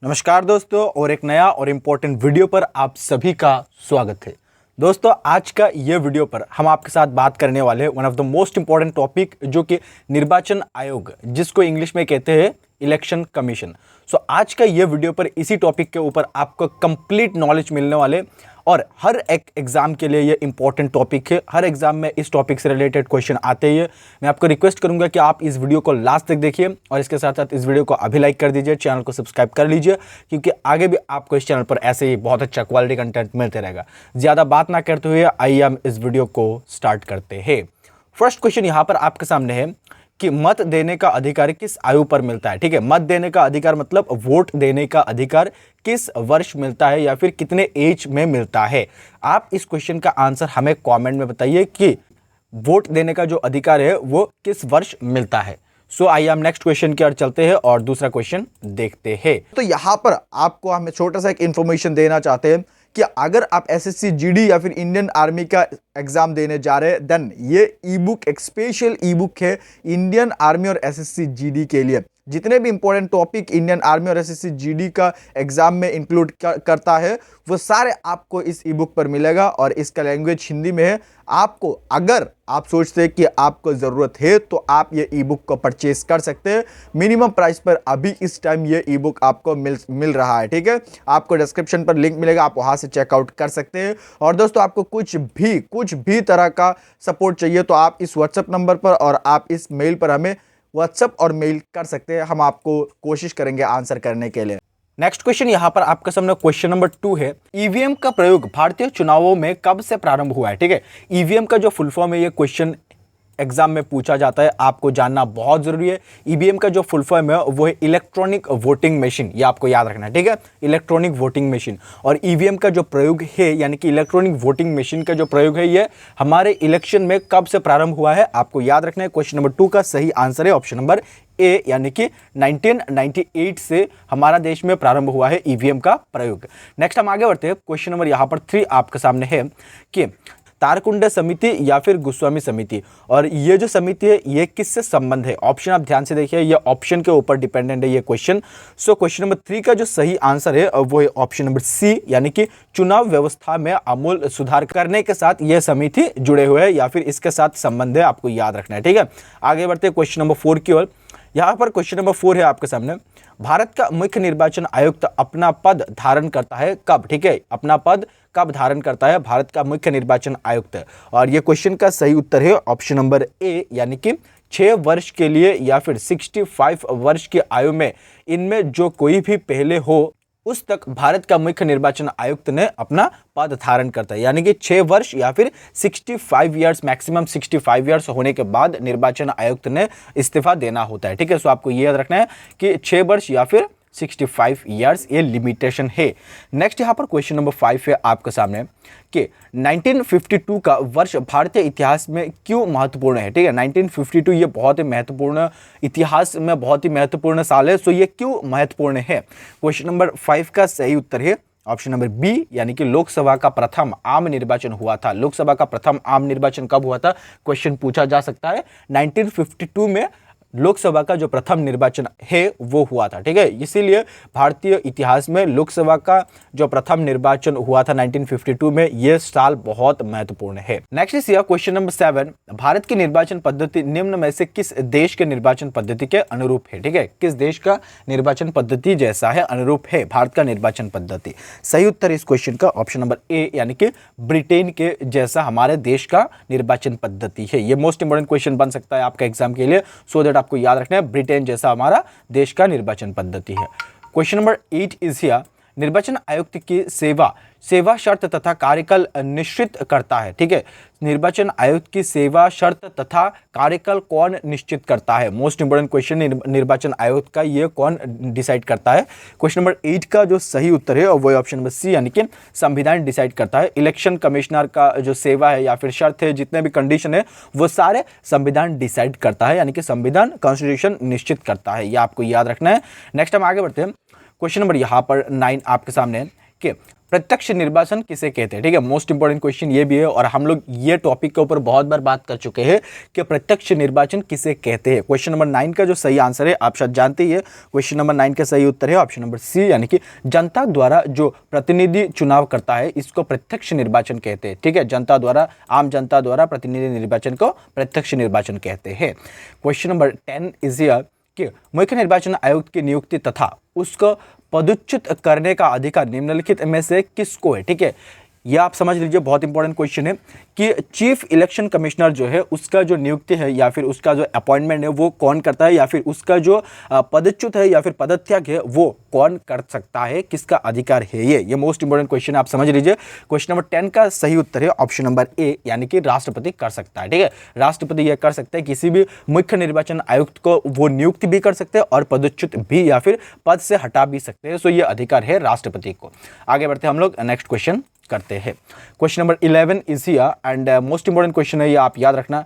नमस्कार दोस्तों, और एक नया और इम्पोर्टेंट वीडियो पर आप सभी का स्वागत है। दोस्तों, आज का ये वीडियो पर हम आपके साथ बात करने वाले हैं one of the most important topic, जो कि निर्वाचन आयोग, जिसको इंग्लिश में कहते हैं इलेक्शन कमीशन। सो आज का ये वीडियो पर इसी टॉपिक के ऊपर आपको कंप्लीट नॉलेज मिलने वाले, और हर एक एग्जाम के लिए ये इंपॉर्टेंट टॉपिक है। हर एग्जाम में इस टॉपिक से रिलेटेड क्वेश्चन आते ही है। मैं आपको रिक्वेस्ट करूंगा कि आप इस वीडियो को लास्ट तक देखिए, और इसके साथ साथ इस वीडियो को अभी लाइक कर दीजिए, चैनल को सब्सक्राइब कर लीजिए, क्योंकि आगे भी आपको इस चैनल पर ऐसे ही बहुत अच्छा क्वालिटी कंटेंट मिलते रहेगा। ज़्यादा बात ना करते हुए आइए हम इस वीडियो को स्टार्ट करते हैं। फर्स्ट क्वेश्चन यहाँ पर आपके सामने है कि मत देने का अधिकार किस आयु पर मिलता है। ठीक है, मत देने का अधिकार मतलब वोट देने का अधिकार किस वर्ष मिलता है या फिर कितने एज में मिलता है। आप इस क्वेश्चन का आंसर हमें कमेंट में बताइए कि वोट देने का जो अधिकार है वो किस वर्ष मिलता है। सो आइए हम नेक्स्ट क्वेश्चन की ओर चलते हैं और दूसरा क्वेश्चन देखते हैं। तो यहां पर आपको हमें छोटा सा एक इंफॉर्मेशन देना चाहते हैं कि अगर आप एसएससी जीडी या फिर इंडियन आर्मी का एग्जाम देने जा रहे हैं, देन ये ई बुक एक स्पेशल ई बुक है इंडियन आर्मी और एसएससी जीडी के लिए। जितने भी इंपॉर्टेंट टॉपिक इंडियन आर्मी और एसएससी जीडी का एग्जाम में इंक्लूड करता है, वो सारे आपको इस ई बुक पर मिलेगा, और इसका लैंग्वेज हिंदी में है। आपको, अगर आप सोचते हैं कि आपको ज़रूरत है, तो आप ये ई बुक को परचेज कर सकते हैं। मिनिमम प्राइस पर अभी इस टाइम ये ई बुक आपको मिल रहा है। ठीक है, आपको डिस्क्रिप्शन पर लिंक मिलेगा, आप वहाँ से चेकआउट कर सकते हैं। और दोस्तों, आपको कुछ भी तरह का सपोर्ट चाहिए तो आप इस व्हाट्सएप नंबर पर और आप इस मेल पर हमें व्हाट्सएप और मेल कर सकते हैं। हम आपको कोशिश करेंगे आंसर करने के लिए। नेक्स्ट क्वेश्चन यहाँ पर आपके सामने क्वेश्चन नंबर 2 है। ईवीएम का प्रयोग भारतीय चुनावों में कब से प्रारंभ हुआ है। ठीक है, ईवीएम का जो फुल फॉर्म है, ये क्वेश्चन एग्जाम में पूछा जाता है, आपको जानना बहुत जरूरी है। ईवीएम का जो फुल फॉर्म है वो है इलेक्ट्रॉनिक वोटिंग मशीन, ये आपको याद रखना है। ठीक है, इलेक्ट्रॉनिक वोटिंग मशीन। और ईवीएम का जो प्रयोग है, यानी कि इलेक्ट्रॉनिक वोटिंग मशीन का जो प्रयोग है, ये हमारे इलेक्शन में कब से प्रारंभ हुआ है, आपको याद रखना है। क्वेश्चन नंबर 2 का सही आंसर है ऑप्शन नंबर ए, यानी कि 1998 से हमारा देश में प्रारंभ हुआ है ईवीएम का प्रयोग। नेक्स्ट हम आगे बढ़ते हैं। क्वेश्चन नंबर यहाँ पर 3 आपके सामने है कि तारकुंडे समिति या फिर गोस्वामी समिति, और ये जो समिति है ये किससे संबंध है। ऑप्शन आप ध्यान से देखिए, ये ऑप्शन के ऊपर डिपेंडेंट है ये क्वेश्चन। सो क्वेश्चन नंबर 3 का जो सही आंसर है वो है ऑप्शन नंबर सी, यानी कि चुनाव व्यवस्था में आमूल सुधार करने के साथ ये समिति जुड़े हुए हैं या फिर इसके साथ संबंध है, आपको याद रखना है। ठीक है, आगे बढ़ते हैं क्वेश्चन नंबर 4 की ओर। यहाँ पर क्वेश्चन नंबर 4 है आपके सामने, भारत का मुख्य निर्वाचन आयुक्त अपना पद धारण करता है कब। ठीक है, अपना पद कब धारण करता है भारत का मुख्य निर्वाचन आयुक्त, और ये क्वेश्चन का सही उत्तर है ऑप्शन नंबर ए, यानी कि 6 वर्ष के लिए या फिर 65 वर्ष की आयु में, इनमें जो कोई भी पहले हो उस तक भारत का मुख्य निर्वाचन आयुक्त ने अपना पद धारण करता है। यानी कि 6 वर्ष या फिर 65 ईयर्स, मैक्सिमम 65 ईयर्स होने के बाद निर्वाचन आयुक्त ने इस्तीफा देना होता है। ठीक है, सो आपको ये याद रखना है कि 6 वर्ष या फिर 65 ईयर्स ये लिमिटेशन है। नेक्स्ट यहाँ पर क्वेश्चन नंबर 5 है आपके सामने कि 1952 का वर्ष भारतीय इतिहास में क्यों महत्वपूर्ण है। ठीक है, 1952 ये बहुत ही महत्वपूर्ण, इतिहास में बहुत ही महत्वपूर्ण साल है। सो ये क्यों महत्वपूर्ण है। क्वेश्चन नंबर 5 का सही उत्तर है ऑप्शन नंबर बी, यानी कि लोकसभा का प्रथम आम निर्वाचन हुआ था। लोकसभा का प्रथम आम निर्वाचन कब हुआ था, क्वेश्चन पूछा जा सकता है। 1952 में लोकसभा का जो प्रथम निर्वाचन है वो हुआ था। ठीक है, इसीलिए भारतीय इतिहास में लोकसभा का जो प्रथम निर्वाचन हुआ था 1952 में, यह साल बहुत महत्वपूर्ण है। Next is question number 7, Bharat की निर्वाचन पद्धति निम्न में से किस देश के निर्वाचन पद्धति के अनुरूप है। ठीक है, किस देश का निर्वाचन पद्धति जैसा है, अनुरूप है भारत का निर्वाचन पद्धति। सही उत्तर इस क्वेश्चन का ऑप्शन नंबर ए, यानी कि ब्रिटेन के जैसा हमारे देश का निर्वाचन पद्धति है। ये मोस्ट इंपोर्टेंट क्वेश्चन बन सकता है आपका एग्जाम के लिए, सो दैट आपको याद रखना है ब्रिटेन जैसा हमारा देश का निर्वाचन पद्धति है। क्वेश्चन नंबर 8 इज हियर, निर्वाचन आयुक्त की सेवा शर्त तथा कार्यकाल निश्चित करता है। ठीक है, निर्वाचन आयुक्त की सेवा शर्त तथा कार्यकाल कौन निश्चित करता है। मोस्ट इंपोर्टेंट क्वेश्चन, निर्वाचन आयुक्त का ये कौन डिसाइड करता है। क्वेश्चन नंबर 8 का जो सही उत्तर है वो ऑप्शन नंबर सी, यानी कि संविधान डिसाइड करता है। इलेक्शन कमिश्नर का जो सेवा है या फिर शर्त है, जितने भी कंडीशन है, वो सारे संविधान डिसाइड करता है, यानी कि संविधान कॉन्स्टिट्यूशन निश्चित करता है। ये आपको याद रखना है। नेक्स्ट हम आगे बढ़ते हैं। क्वेश्चन नंबर यहाँ पर 9 आपके सामने है कि प्रत्यक्ष निर्वाचन किसे कहते हैं, ठीक है। मोस्ट इंपोर्टेंट क्वेश्चन ये भी है और हम लोग ये टॉपिक के ऊपर बहुत बार बात कर चुके हैं कि प्रत्यक्ष निर्वाचन किसे कहते हैं। क्वेश्चन नंबर 9 का जो सही आंसर है आप शायद जानते ही है, क्वेश्चन नंबर 9 का सही उत्तर है ऑप्शन नंबर सी, यानी कि जनता द्वारा जो प्रतिनिधि चुनाव करता है इसको प्रत्यक्ष निर्वाचन कहते हैं, ठीक है। जनता द्वारा, आम जनता द्वारा प्रतिनिधि निर्वाचन को प्रत्यक्ष निर्वाचन कहते हैं। क्वेश्चन नंबर 10 इज हियर कि मुख्य निर्वाचन आयुक्त की नियुक्ति तथा उसको पदच्युत करने का अधिकार निम्नलिखित में से किसको है, ठीक है। यह आप समझ लीजिए, बहुत इंपॉर्टेंट क्वेश्चन है कि चीफ इलेक्शन कमिश्नर जो है उसका जो नियुक्ति है या फिर उसका जो अपॉइंटमेंट है वो कौन करता है, या फिर उसका जो पदच्युत है या फिर पदत्याग है वो कौन कर सकता है, किसका अधिकार है ये मोस्ट इंपॉर्टेंट क्वेश्चन है, आप समझ लीजिए। क्वेश्चन नंबर 10 का सही उत्तर है ऑप्शन नंबर ए, यानी कि राष्ट्रपति कर सकता है, ठीक है। राष्ट्रपति यह कर सकते हैं, किसी भी मुख्य निर्वाचन आयुक्त को वो नियुक्ति भी कर सकते हैं और पदच्युत भी या फिर पद से हटा भी सकते हैं। सो ये अधिकार है राष्ट्रपति को। आगे बढ़ते हैं हम लोग, नेक्स्ट क्वेश्चन करते हैं। Question number 11 is here and most important question है, ये आप याद रखना।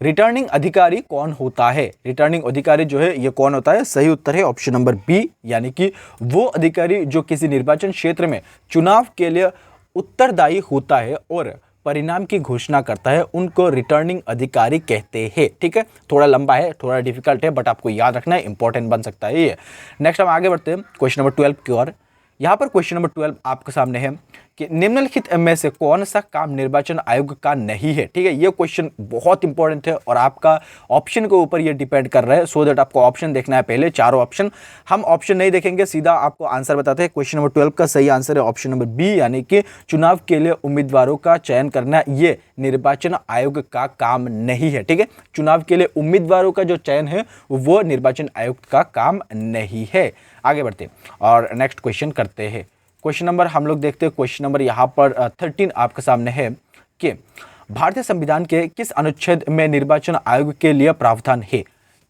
रिटर्निंग अधिकारी कौन होता है, रिटर्निंग अधिकारी जो है ये कौन होता है, सही उत्तर है ऑप्शन नंबर बी, यानी कि वो अधिकारी जो किसी निर्वाचन क्षेत्र में चुनाव के लिए उत्तरदायी होता है और परिणाम की घोषणा करता है, उनको रिटर्निंग अधिकारी कहते हैं, ठीक है। थोड़ा लंबा है, थोड़ा डिफिकल्ट है, बट आपको याद रखना है, इंपॉर्टेंट बन सकता है ये। नेक्स्ट हम आगे बढ़ते हैं क्वेश्चन नंबर 12 की ओर। यहाँ पर क्वेश्चन नंबर 12 आपके सामने है कि निम्नलिखित में से कौन सा काम निर्वाचन आयोग का नहीं है, ठीक है। ये क्वेश्चन बहुत इंपॉर्टेंट है और आपका ऑप्शन के ऊपर ये डिपेंड कर रहा है, सो दैट आपको ऑप्शन देखना है पहले, चारों ऑप्शन। हम ऑप्शन नहीं देखेंगे, सीधा आपको आंसर बताते हैं। क्वेश्चन नंबर 12 का सही आंसर है ऑप्शन नंबर बी, यानी कि चुनाव के लिए उम्मीदवारों का चयन करना ये निर्वाचन आयोग का काम नहीं है, ठीक है। चुनाव के लिए उम्मीदवारों का जो चयन है वो निर्वाचन आयोग का काम नहीं है। आगे बढ़ते और नेक्स्ट क्वेश्चन करते हैं। क्वेश्चन नंबर हम लोग देखते हैं, क्वेश्चन नंबर यहाँ पर 13 आपके सामने है कि भारतीय संविधान के किस अनुच्छेद में निर्वाचन आयोग के लिए प्रावधान है,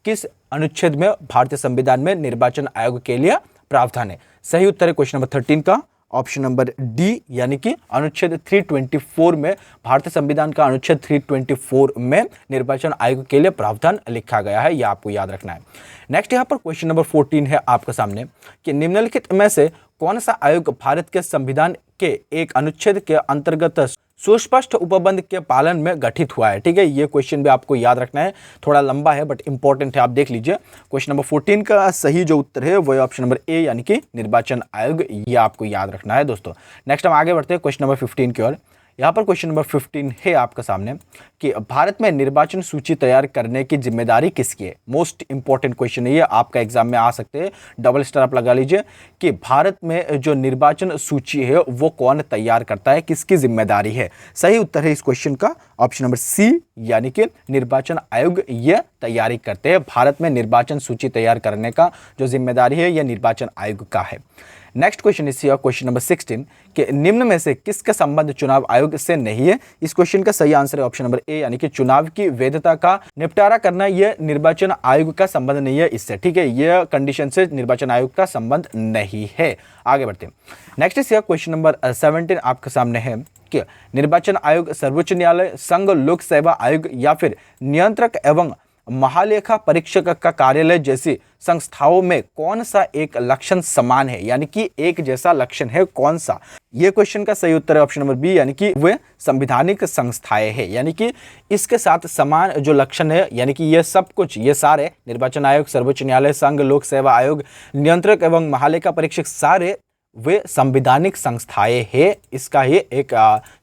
किस अनुच्छेद में भारतीय संविधान में निर्वाचन आयोग के लिए प्रावधान है। सही उत्तर है क्वेश्चन नंबर 13 का ऑप्शन नंबर डी, यानी कि अनुच्छेद 324 में, भारतीय संविधान का अनुच्छेद 324 में निर्वाचन आयोग के लिए प्रावधान लिखा गया है, यह आपको याद रखना है। नेक्स्ट यहाँ पर क्वेश्चन नंबर 14 है आपके सामने कि निम्नलिखित में से कौन सा आयोग भारत के संविधान के एक अनुच्छेद के अंतर्गत सुस्पष्ट उपबंध के पालन में गठित हुआ है, ठीक है। ये क्वेश्चन भी आपको याद रखना है, थोड़ा लंबा है बट इंपॉर्टेंट है, आप देख लीजिए। क्वेश्चन नंबर 14 का सही जो उत्तर है वो ऑप्शन नंबर ए, यानी कि निर्वाचन आयोग, ये आपको याद रखना है दोस्तों। नेक्स्ट हम आगे बढ़ते हैं क्वेश्चन नंबर 15 की ओर। यहाँ पर क्वेश्चन नंबर 15 है आपके सामने कि भारत में निर्वाचन सूची तैयार करने की जिम्मेदारी किसकी है। मोस्ट इंपॉर्टेंट क्वेश्चन है ये, आपका एग्जाम में आ सकते हैं, डबल स्टार आप लगा लीजिए कि भारत में जो निर्वाचन सूची है वो कौन तैयार करता है, किसकी जिम्मेदारी है। सही उत्तर है इस क्वेश्चन का ऑप्शन नंबर सी, यानी कि निर्वाचन आयोग ये तैयारी करते हैं। भारत में निर्वाचन सूची तैयार करने का जो जिम्मेदारी है यह निर्वाचन आयोग का है। नेक्स्ट क्वेश्चन इस क्वेश्चन नंबर 16 कि निम्न में से किसका संबंध चुनाव आयोग से नहीं है। इस क्वेश्चन का सही आंसर है ऑप्शन नंबर ए, यानी कि चुनाव की वैधता का निपटारा करना यह निर्वाचन आयोग का संबंध नहीं है इससे, ठीक है। यह कंडीशन से निर्वाचन आयोग का संबंध नहीं है। आगे बढ़ते हैं। नेक्स्ट इस क्वेश्चन नंबर 17 आपके सामने है कि निर्वाचन आयोग सर्वोच्च न्यायालय, संघ लोक सेवा आयोग या फिर नियंत्रक एवं महालेखा परीक्षक का कार्यालय जैसी संस्थाओं में कौन सा एक लक्षण समान है, यानी कि एक जैसा लक्षण है कौन सा। ये क्वेश्चन का सही उत्तर है ऑप्शन नंबर बी, यानी कि वे संवैधानिक संस्थाएं हैं, यानी कि इसके साथ समान जो लक्षण है, यानी कि ये सब कुछ, ये सारे निर्वाचन आयोग, सर्वोच्च न्यायालय, संघ लोक सेवा आयोग, नियंत्रक एवं महालेखा परीक्षक सारे वे संवैधानिक संस्थाएं हैं, इसका ही एक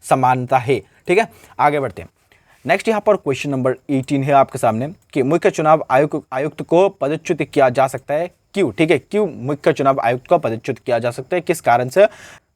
समानता है, ठीक है। आगे बढ़ते हैं। नेक्स्ट यहाँ पर क्वेश्चन नंबर 18 है आपके सामने कि मुख्य चुनाव आयुक्त को पदच्युत किया जा सकता है, क्यों, ठीक है। क्यों मुख्य चुनाव आयुक्त को पदच्युत किया जा सकता है, किस कारण से।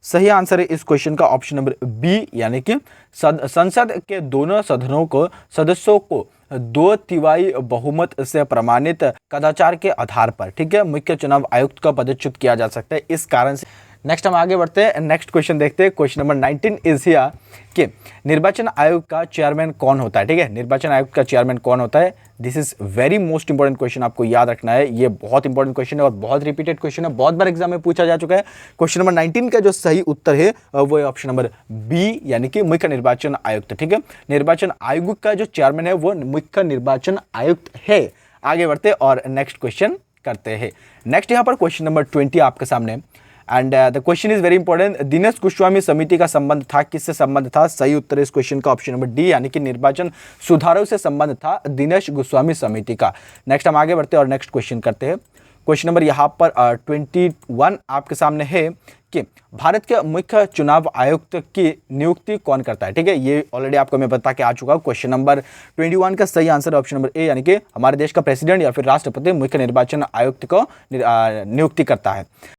सही आंसर है इस क्वेश्चन का ऑप्शन नंबर बी, यानी कि संसद के दोनों सदनों को सदस्यों को 2/3 बहुमत से प्रमाणित कदाचार के आधार पर, ठीक है, मुख्य चुनाव आयुक्त को पदच्युत किया जा सकता है, इस कारण से। नेक्स्ट हम आगे बढ़ते हैं, नेक्स्ट क्वेश्चन देखते हैं। क्वेश्चन नंबर 19 इज हियर कि निर्वाचन आयोग का चेयरमैन कौन होता है, ठीक है। निर्वाचन आयोग का चेयरमैन कौन होता है, this is very most important question, आपको याद रखना है। ये बहुत इंपॉर्टेंट क्वेश्चन है और बहुत रिपीटेड क्वेश्चन है, बहुत बार एग्जाम में पूछा जा चुका है। क्वेश्चन नंबर 19 का जो सही उत्तर है वो है ऑप्शन नंबर बी, यानी कि मुख्य निर्वाचन आयुक्त, ठीक है। निर्वाचन आयोग का जो चेयरमैन है वो मुख्य निर्वाचन आयुक्त है। आगे बढ़ते और नेक्स्ट क्वेश्चन करते हैं। नेक्स्ट यहाँ पर क्वेश्चन नंबर 20 आपके सामने and the question is very important. Dinesh Goswami समिति का संबंध था, किससे संबंध था? सही उत्तर इस क्वेश्चन का ऑप्शन नंबर डी, यानी कि निर्वाचन सुधारों से संबंध था दिनेश गोस्वामी समिति का। नेक्स्ट हम आगे बढ़ते हैं और नेक्स्ट क्वेश्चन करते हैं। क्वेश्चन नंबर यहाँ पर 21 आपके सामने है कि भारत के मुख्य चुनाव आयुक्त की नियुक्ति कौन करता है? ठीक है, ये ऑलरेडी आपको मैं बता के आ चुका हूँ। क्वेश्चन नंबर 21 का सही आंसर ऑप्शन नंबर ए, यानी कि हमारे देश का प्रेसिडेंट या फिर राष्ट्रपति मुख्य निर्वाचन आयुक्त को नियुक्ति करता है।